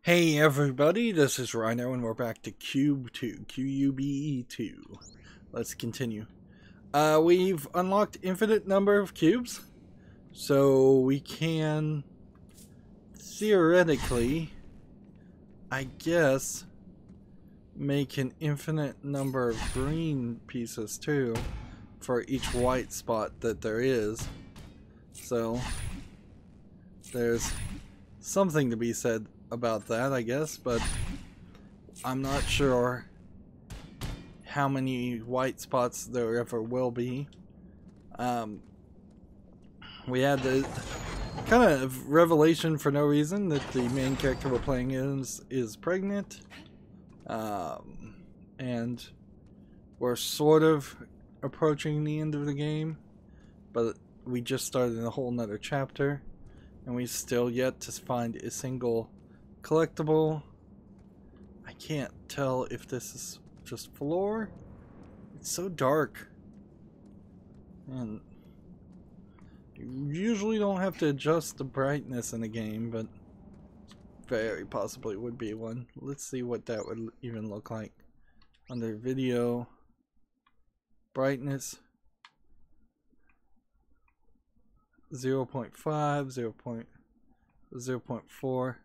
Hey everybody, this is Rydo and we're back to Cube 2, Q.U.B.E 2. Let's continue. We've unlocked infinite number of cubes, so we can theoretically, I guess, make an infinite number of green pieces too for each white spot that there is. So there's something to be said about that, I guess, but I'm not sure how many white spots there ever will be. We had the kind of revelation for no reason that the main character we're playing is pregnant, and we're sort of approaching the end of the game, but we just started a whole nother chapter and we still yet to find a single collectible. I can't tell if this is just floor. It's so dark, and you usually don't have to adjust the brightness in a game, but very possibly would be one. Let's see what that would even look like under video brightness. 0.5, 0.4.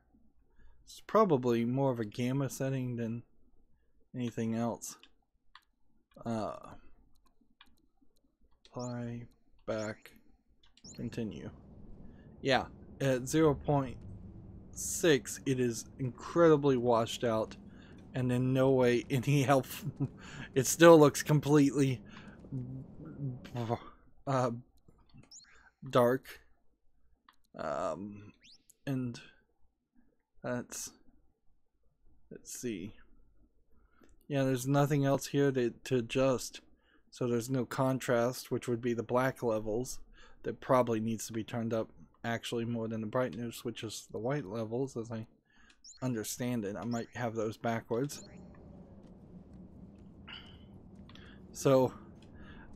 It's probably more of a gamma setting than anything else. Apply, back, continue. Yeah, at 0.6 it is incredibly washed out and in no way any help. It still looks completely dark. And let's see. Yeah, there's nothing else here to adjust. So there's no contrast, which would be the black levels. That probably needs to be turned up actually more than the brightness, which is the white levels, as I understand it. I might have those backwards. So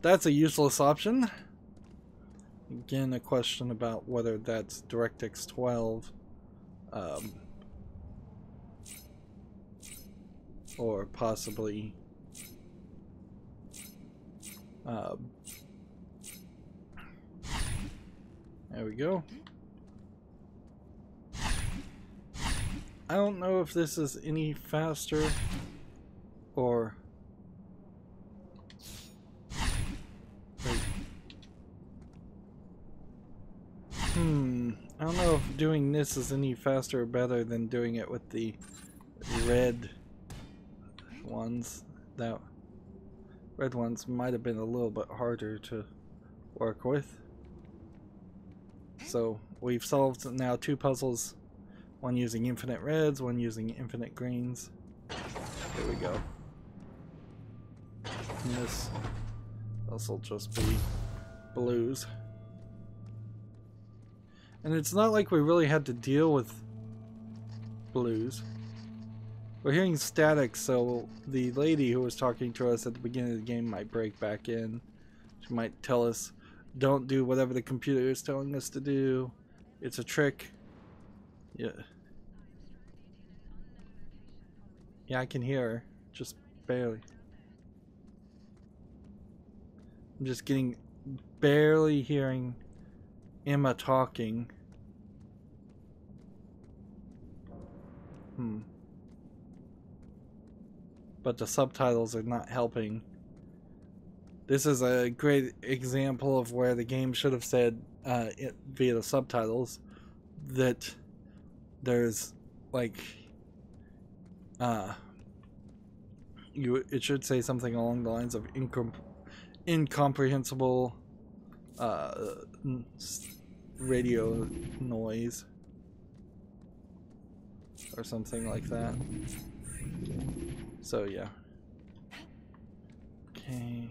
that's a useless option. Again, a question about whether that's DirectX 12 or possibly there we go. I don't know if this is any faster or I don't know if doing this is any faster or better than doing it with the red ones. That red ones might have been a little bit harder to work with. So we've solved now two puzzles, one using infinite reds, one using infinite greens. There we go. And this will just be blues. And it's not like we really had to deal with blues. We're hearing static, so the lady who was talking to us at the beginning of the game might break back in. She might tell us, don't do whatever the computer is telling us to do. It's a trick. Yeah. Yeah, I can hear her. Just barely. I'm just getting barely hearing Emma talking. But the subtitles are not helping. This is a great example of where the game should have said via the subtitles that there's like it should say something along the lines of incomprehensible radio noise or something like that. So yeah. Okay.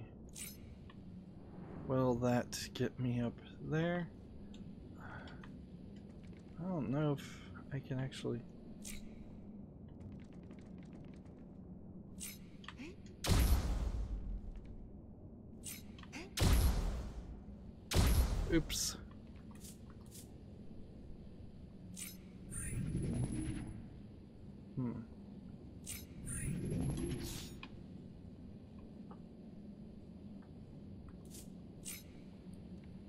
Will that get me up there? I don't know if I can actually. Oops.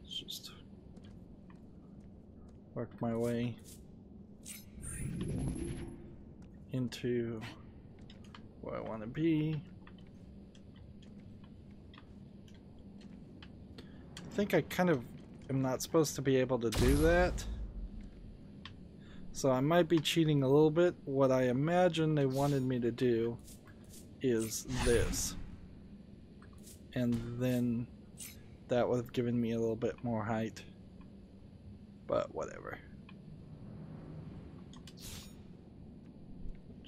Let's just work my way into where I want to be. I think I kind of am not supposed to be able to do that. So I might be cheating a little bit. What I imagine they wanted me to do is this. And then that would have given me a little bit more height. But whatever.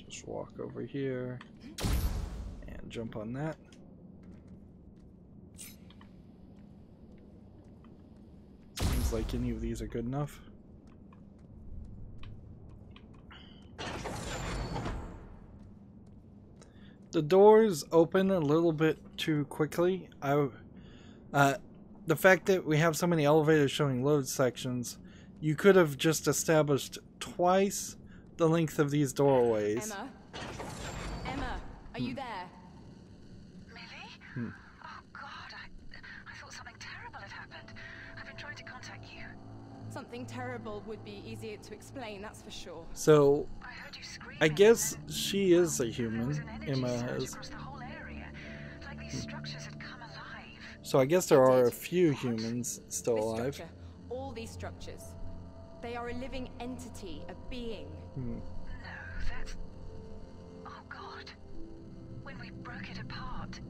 Just walk over here and jump on that. Seems like any of these are good enough. The doors open a little bit too quickly. The fact that we have so many elevators showing load sections, you could have just established twice the length of these doorways. Emma? Emma, are you there? Millie? Oh God, I thought something terrible had happened. I've been trying to contact you. Something terrible would be easier to explain, that's for sure. So, I heard you screaming. I guess she is a There was human. an energy Emma surge is. across the whole area. Like these structures had come alive. So I guess there are a few humans still This alive. structure, all these structures, they are a living entity, a being. No, that's... Oh God. When we broke it apart,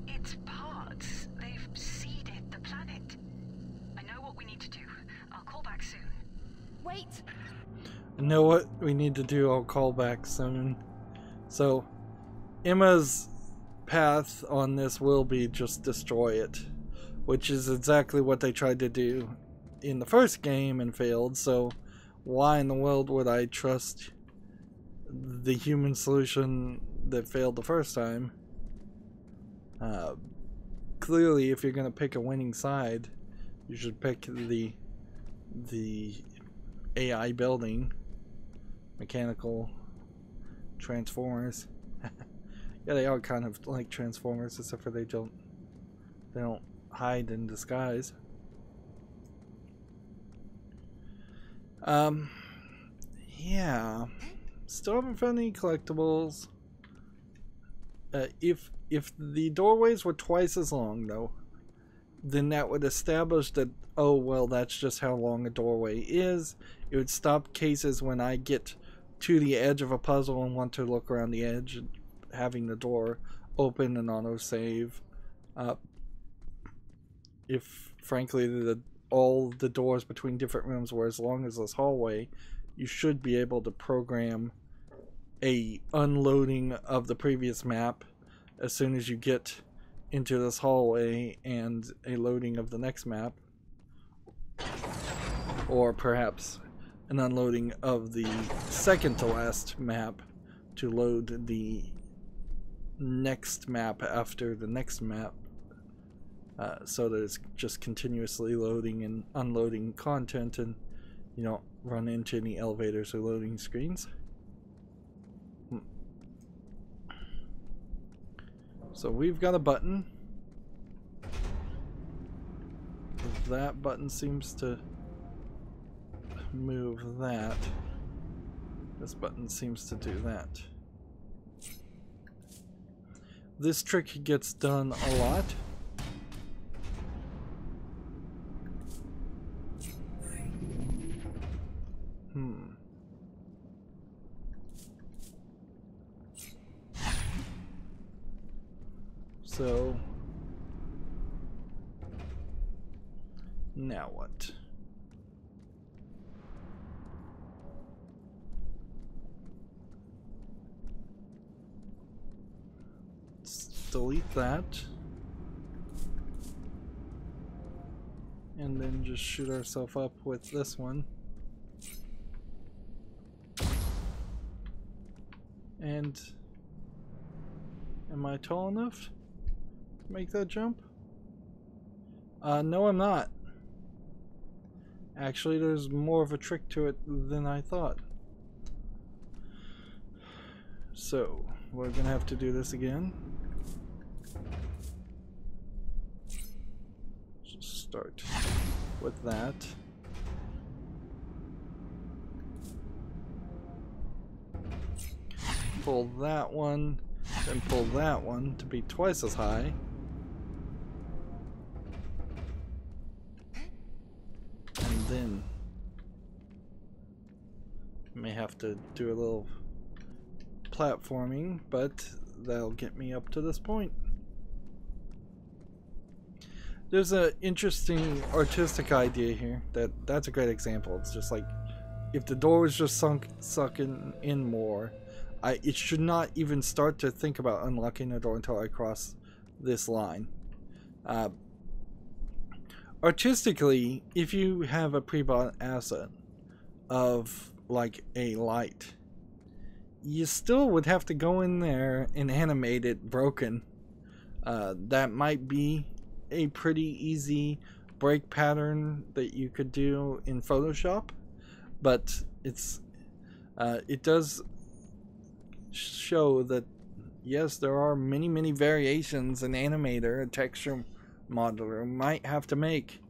its parts, they've seeded the planet. I know what we need to do. I'll call back soon. Wait! I know what we need to do. I'll call back soon. So, Emma's path on this will be just destroy it, which is exactly what they tried to do in the first game and failed. So, why in the world would I trust the human solution that failed the first time? Clearly, if you're going to pick a winning side, you should pick the AI building, mechanical transformers. Yeah, they are kind of like transformers, except for they don't hide in disguise. Yeah, still haven't found any collectibles. If the doorways were twice as long, though, then that would establish that, oh well, that's just how long a doorway is. It would stop cases when I get to the edge of a puzzle and want to look around the edge, and having the door open and auto-save. If, frankly, all the doors between different rooms were as long as this hallway, you should be able to program a unloading of the previous map as soon as you get into this hallway, and a loading of the next map, or perhaps an unloading of the second to last map to load the next map after the next map, so that it's just continuously loading and unloading content, and you don't run into any elevators or loading screens. So we've got a button. That button seems to move that. This button seems to do that. This trick gets done a lot. So now what? Let's delete that. And then just shoot ourselves up with this one. And am I tall enough to make that jump? No, I'm not. Actually, there's more of a trick to it than I thought. So, we're gonna have to do this again. Just start with that. Pull that one, then pull that one to be twice as high. And then may have to do a little platforming, but that'll get me up to this point. There's an interesting artistic idea here. That's a great example. It's just like if the door was just sucking in more, it should not even start to think about unlocking the door until I cross this line. Artistically, if you have a pre-bought asset of like a light, you still would have to go in there and animate it broken. That might be a pretty easy break pattern that you could do in Photoshop, but it does show that yes, there are many variations an animator, a texture modeler might have to make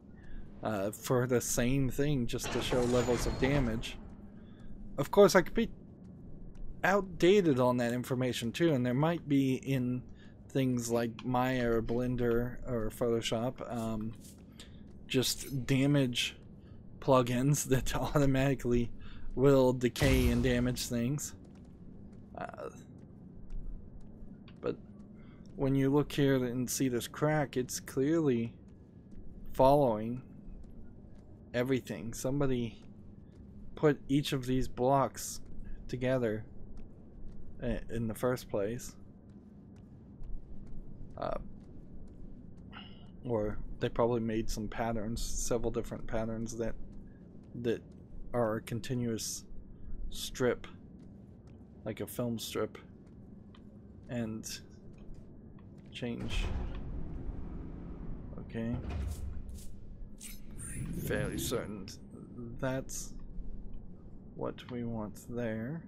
for the same thing just to show levels of damage. Of course, I could be outdated on that information too, and there might be in things like Maya or Blender or Photoshop just damage plugins that automatically will decay and damage things. But when you look here and see this crack, it's clearly following everything. Somebody put each of these blocks together in the first place. Or they probably made some patterns, several different patterns that are a continuous strip, like a film strip, and change. Okay. Fairly certain that's what we want there.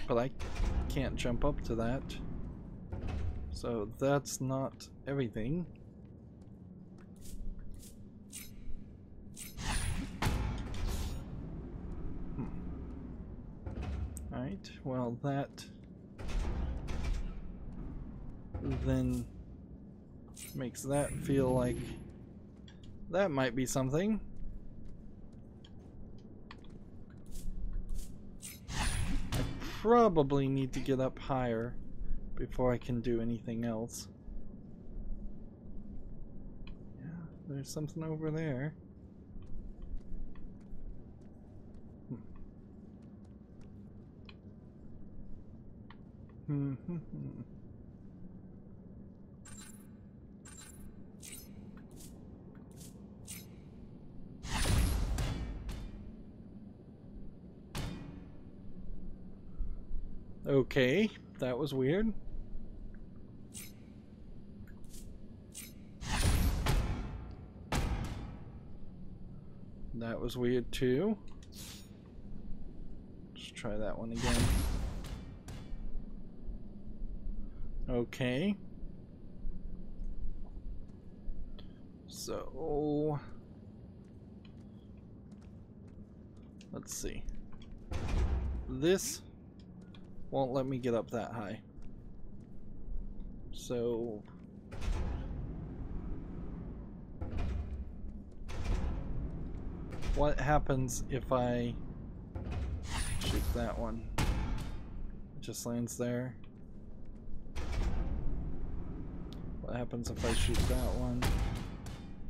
But I can't jump up to that. So that's not everything. Alright, well that then makes that feel like that might be something. I probably need to get up higher before I can do anything else. Yeah, there's something over there. Okay, that was weird. That was weird too. Let's try that one again. Okay. So let's see. This won't let me get up that high. So what happens if I shoot that one? It just lands there. What happens if I shoot that one?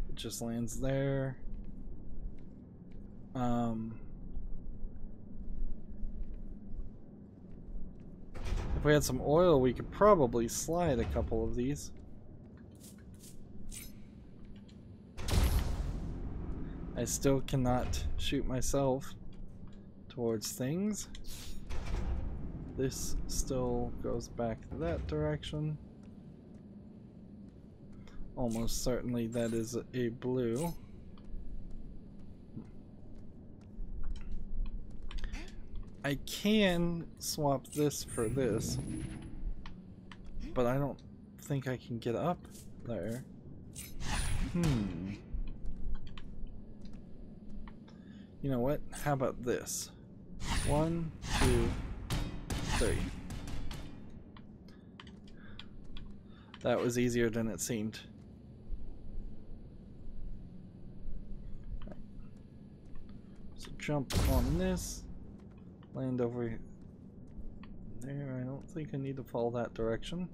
It just lands there. If we had some oil, we could probably slide a couple of these. I still cannot shoot myself towards things. This still goes back that direction. Almost certainly that is a blue. I can swap this for this, but I don't think I can get up there. You know what? How about this? 1, 2, 3. That was easier than it seemed. So jump on this, land over there. I don't think I need to fall that direction.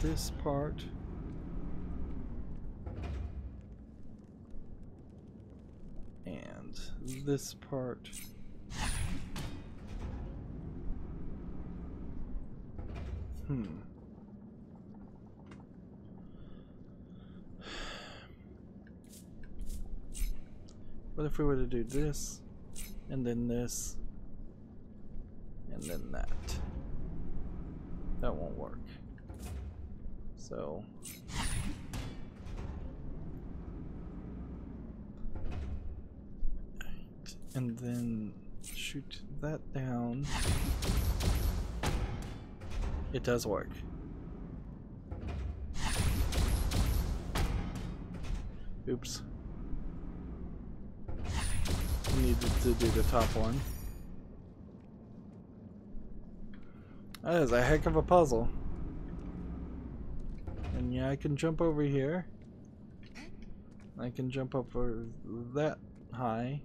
This part. And this part. What if we were to do this, and then this, and then that? That won't work. So and then shoot that down. It does work. Oops. I needed to do the top one. That is a heck of a puzzle. And yeah, I can jump over here. I can jump over that high.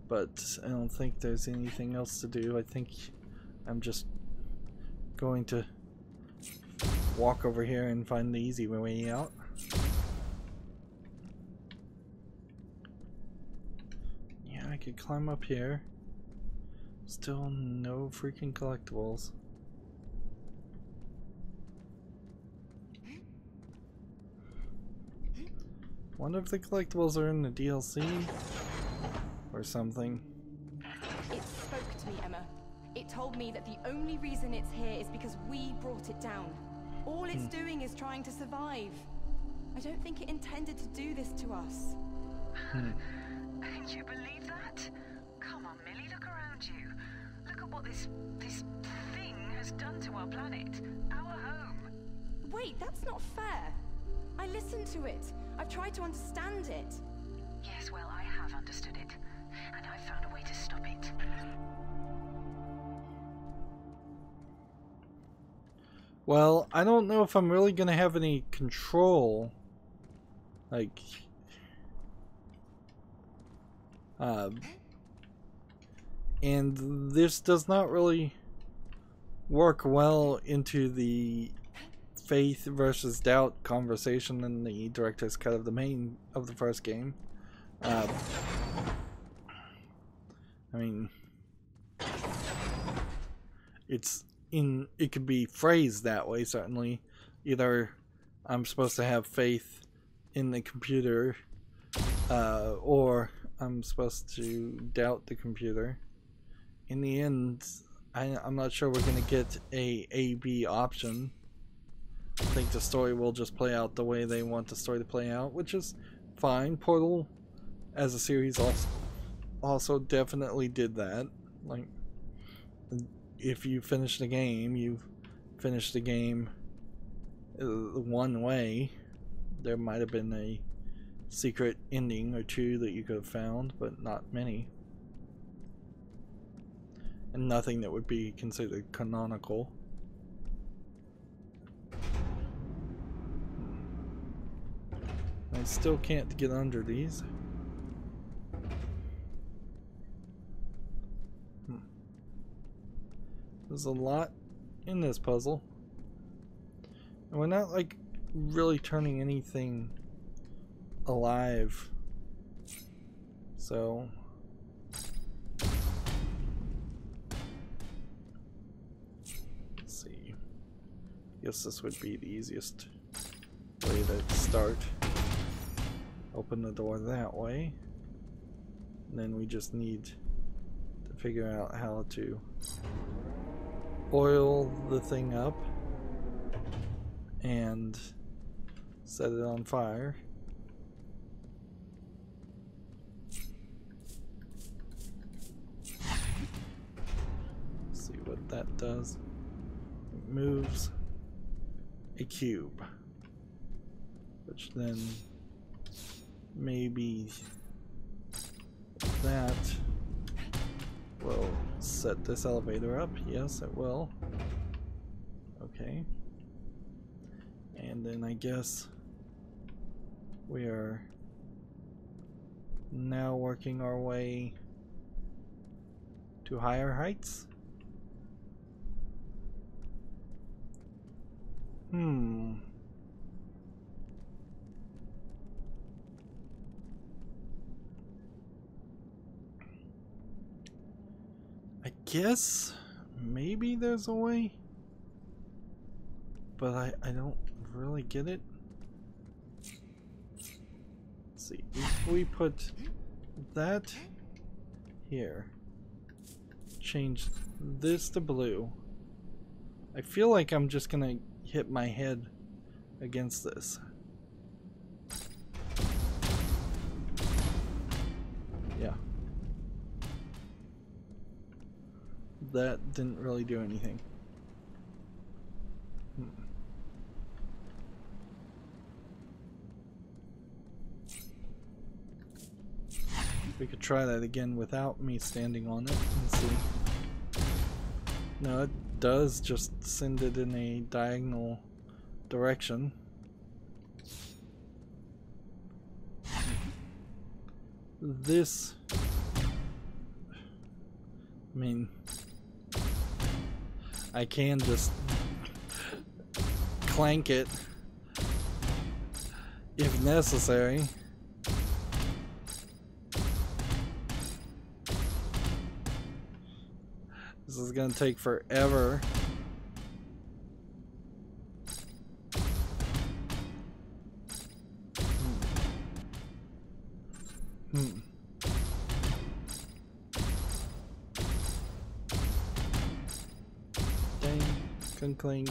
But I don't think there's anything else to do. I think I'm just going to walk over here and find the easy way out. Yeah, I could climb up here. Still no freaking collectibles. Wonder if the collectibles are in the DLC or something. It spoke to me, Emma. It told me that the only reason it's here is because we brought it down. All it's doing is trying to survive. I don't think it intended to do this to us. Can you believe that? Come on, Millie, look around you. Look at what this thing has done to our planet, our home. Wait, that's not fair. I listened to it. I've tried to understand it. Yes, well, I have understood it, and I've found a way to stop it. Well, I don't know if I'm really gonna have any control. Like, and this does not really work well into the faith versus doubt conversation in the director's cut of the first game. I mean, it could be phrased that way, certainly. Either I'm supposed to have faith in the computer, or I'm supposed to doubt the computer. In the end, I'm not sure we're going to get a B option. I think the story will just play out the way they want the story to play out, which is fine. Portal as a series also definitely did that. Like, if you finish the game, you've finished the game one way. There might have been a secret ending or two that you could have found, but not many. And nothing that would be considered canonical. I still can't get under these. There's a lot in this puzzle. And we're not like really turning anything alive. So let's see. I guess this would be the easiest way to start. Open the door that way. And then we just need to figure out how to oil the thing up and set it on fire. moves a cube, which then maybe that will set this elevator up. Yes, it will. Okay. And then I guess we are now working our way to higher heights. I guess maybe there's a way, but I don't really get it. Let's see, if we put that here, change this to blue, I feel like I'm just gonna hit my head against this. Yeah. That didn't really do anything. We could try that again without me standing on it and see. No, it does just send it in a diagonal direction. This, I mean, I can just clank it if necessary. This is gonna take forever. Dang, clink, clink,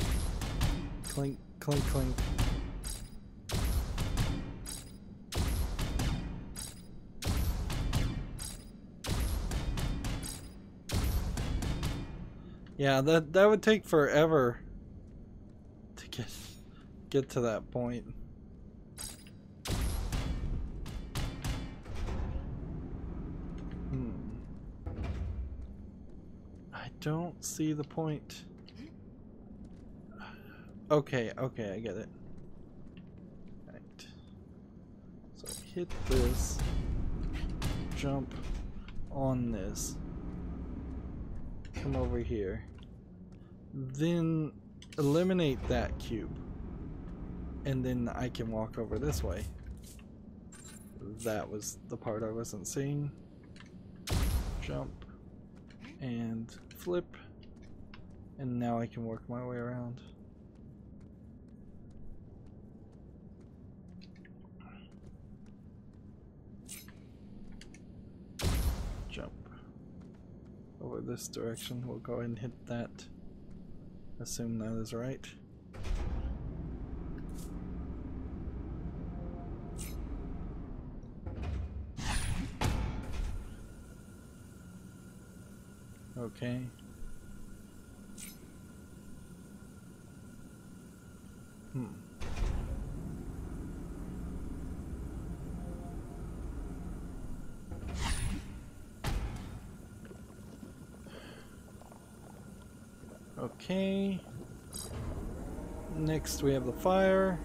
clink, clink, clink. Yeah, that would take forever to get to that point. I don't see the point. Okay, okay, I get it. Right. So hit this, jump on this, come over here, then eliminate that cube, and then I can walk over this way. That was the part I wasn't seeing. Jump and flip, and now I can work my way around. Jump over this direction. We'll go ahead and hit that. Assume that is right. Okay. Okay. Next we have the fire.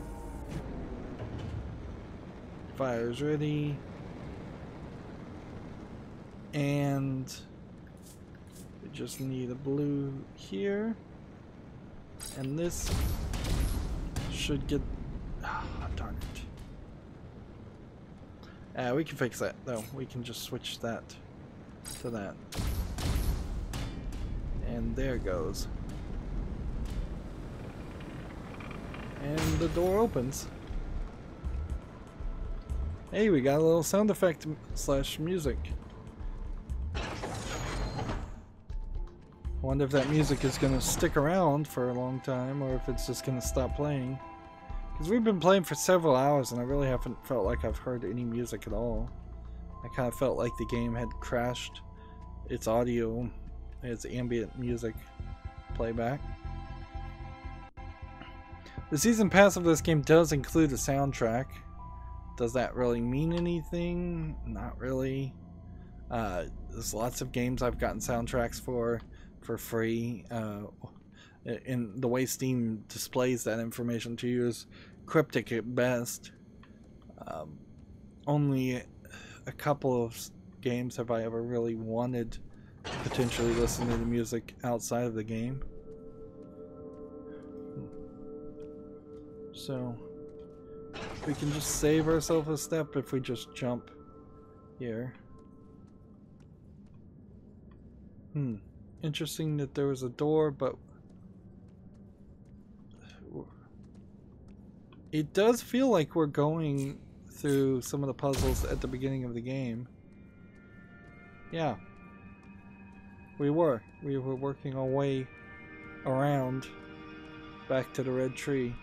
Fire's ready. And we just need a blue here. And this should get... Ah, darn it. We can fix that though. We can just switch that to that. And there it goes. And the door opens. Hey, we got a little sound effect slash music. Wonder if that music is gonna stick around for a long time or if it's just gonna stop playing. Because we've been playing for several hours and I really haven't felt like I've heard any music at all. I kind of felt like the game had crashed its audio, its ambient music playback. The season pass of this game does include a soundtrack. Does that really mean anything? Not really. There's lots of games I've gotten soundtracks for free. And the way Steam displays that information to you is cryptic at best. Only a couple of games have I ever really wanted to potentially listen to the music outside of the game. So we can just save ourselves a step if we just jump here. Interesting that there was a door, but it does feel like we're going through some of the puzzles at the beginning of the game. Yeah. We were working our way around back to the red tree.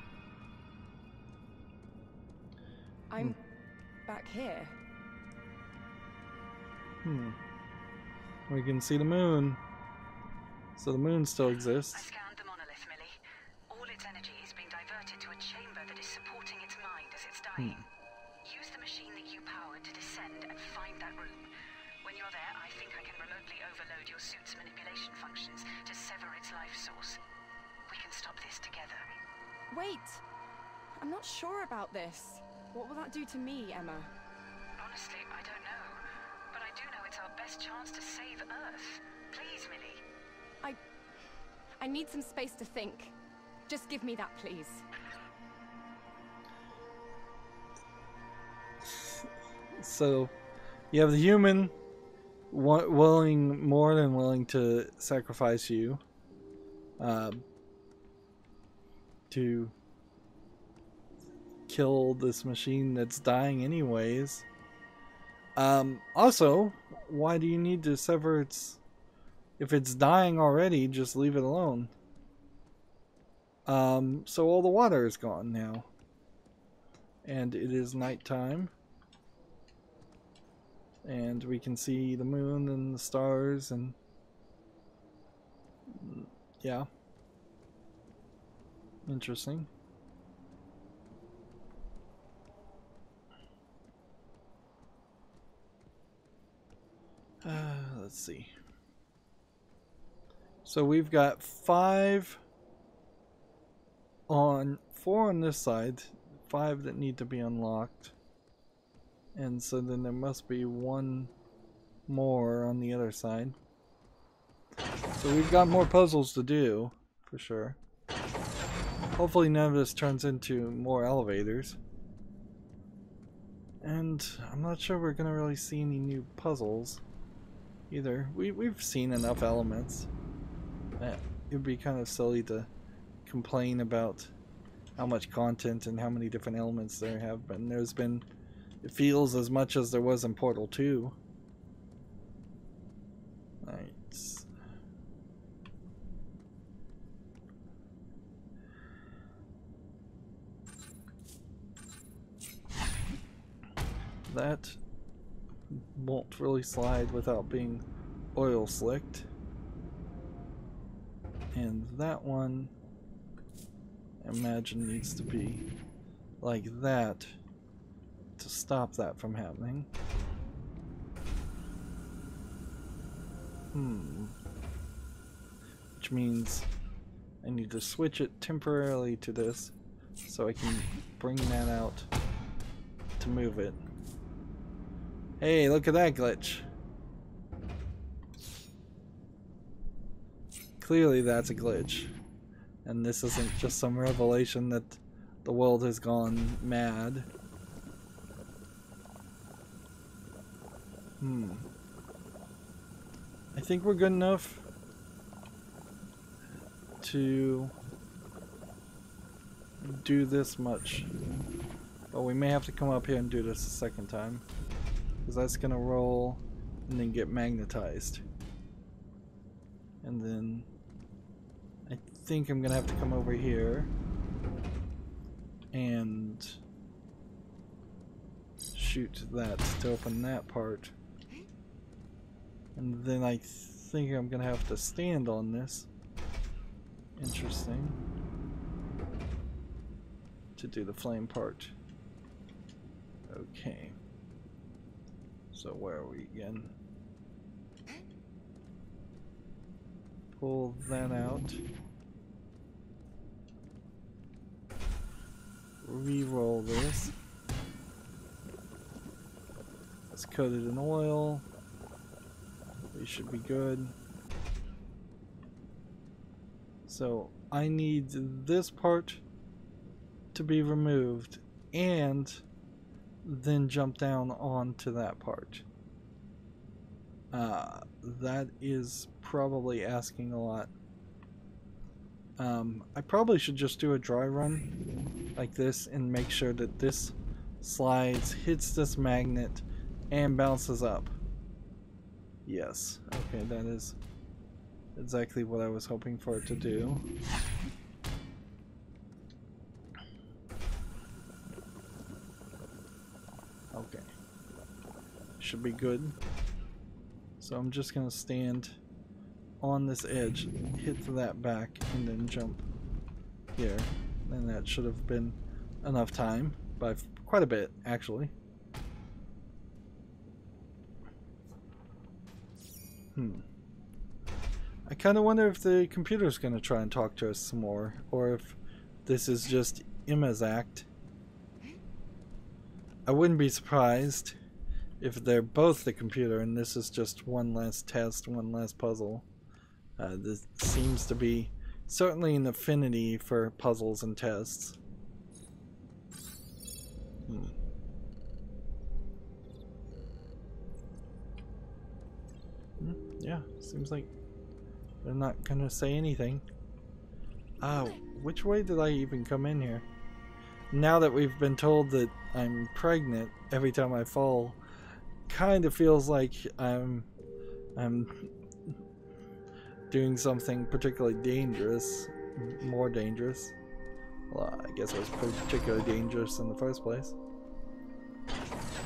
I'm back here. We can see the moon. So the moon still exists. I scanned the monolith, Millie. All its energy is being diverted to a chamber that is supporting its mind as it's dying. Use the machine that you powered to descend and find that room. When you're there, I think I can remotely overload your suit's manipulation functions to sever its life source. We can stop this together. Wait! I'm not sure about this. What will that do to me, Emma? Honestly, I don't know. But I do know it's our best chance to save Earth. Please, Millie. I need some space to think. Just give me that, please. So, you have the human more than willing to sacrifice you to kill this machine that's dying anyways. Also, why do you need to sever its... If it's dying already, just leave it alone. So all the water is gone now. And it is nighttime. And we can see the moon and the stars and... Yeah. Interesting. Let's see. So we've got 4 on this side, 5 that need to be unlocked. And so then there must be 1 more on the other side. So we've got more puzzles to do, for sure. Hopefully none of this turns into more elevators. And I'm not sure we're gonna really see any new puzzles either. We've seen enough elements. It'd be kind of silly to complain about how much content and how many different elements there have been. There's been, it feels as much as there was in Portal 2. Right. That won't really slide without being oil slicked. And that one, I imagine, needs to be like that to stop that from happening. Which means I need to switch it temporarily to this so I can bring that out to move it. Hey, look at that glitch. Clearly that's a glitch. And this isn't just some revelation that the world has gone mad. I think we're good enough to do this much. But we may have to come up here and do this a second time. Because that's gonna roll and then get magnetized. And then I think I'm gonna have to come over here and shoot that to open that part. And then I think I'm gonna have to stand on this. Interesting. to do the flame part. Okay. So where are we again? Pull that out. Re-roll this. Let's coat it in oil. We should be good. So I need this part to be removed and then jump down onto that part. That is probably asking a lot. I probably should just do a dry run like this and make sure that this slides, hits this magnet, and bounces up. Yes, okay, that is exactly what I was hoping for it to do. Okay, should be good. So I'm just gonna stand on this edge, hit that back, and then jump here. And that should have been enough time, by quite a bit, actually. I kind of wonder if the computer's going to try and talk to us some more, or if this is just Emma's act. I wouldn't be surprised if they're both the computer and this is just one last test, one last puzzle. This seems to be certainly an affinity for puzzles and tests. Yeah, seems like they're not gonna say anything. Which way did I even come in here? Now that we've been told that I'm pregnant every time I fall, kind of feels like I'm doing something particularly dangerous, more dangerous. Well, I guess it was particularly dangerous in the first place.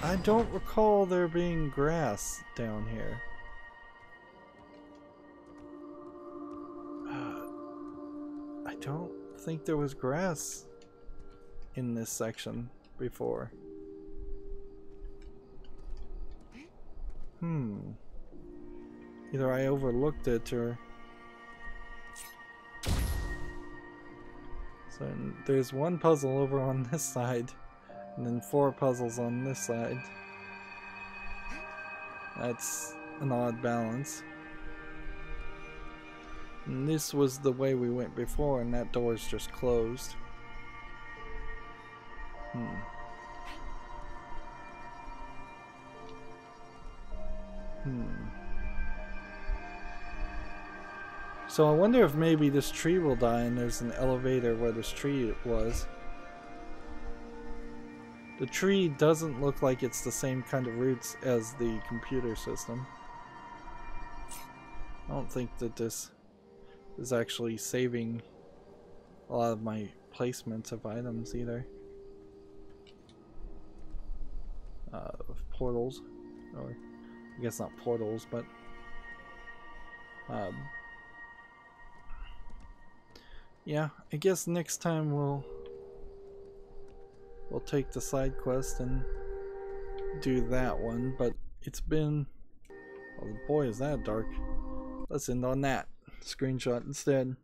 I don't recall there being grass down here. I don't think there was grass in this section before. Either I overlooked it or... So there's one puzzle over on this side, and then 4 puzzles on this side. That's an odd balance. And this was the way we went before, and that door is just closed. So I wonder if maybe this tree will die and there's an elevator where this tree was. The tree doesn't look like it's the same kind of roots as the computer system. I don't think that this is actually saving a lot of my placements of items either. Portals, or I guess not portals, but yeah, I guess next time we'll take the side quest and do that one, but it's been, oh boy is that dark. Let's end on that screenshot instead.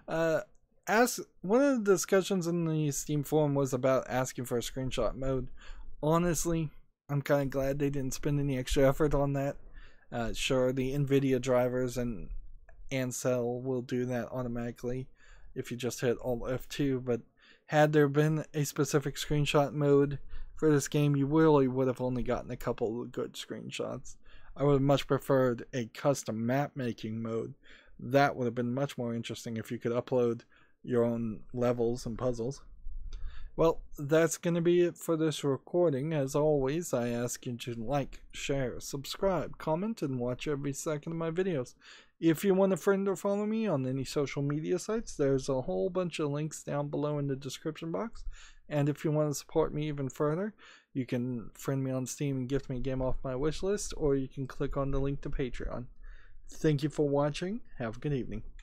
One of the discussions in the Steam forum was about asking for a screenshot mode. Honestly, I'm kind of glad they didn't spend any extra effort on that. Sure, the NVIDIA drivers and Ansel will do that automatically if you just hit Alt F2, but had there been a specific screenshot mode for this game, you really would have only gotten a couple of good screenshots. I would have much preferred a custom map making mode. That would have been much more interesting if you could upload your own levels and puzzles. Well, that's going to be it for this recording. As always, I ask you to like, share, subscribe, comment, and watch every second of my videos. If you want to friend or follow me on any social media sites, there's a whole bunch of links down below in the description box. And if you want to support me even further, you can friend me on Steam and gift me a game off my wish list, or you can click on the link to Patreon. Thank you for watching. Have a good evening.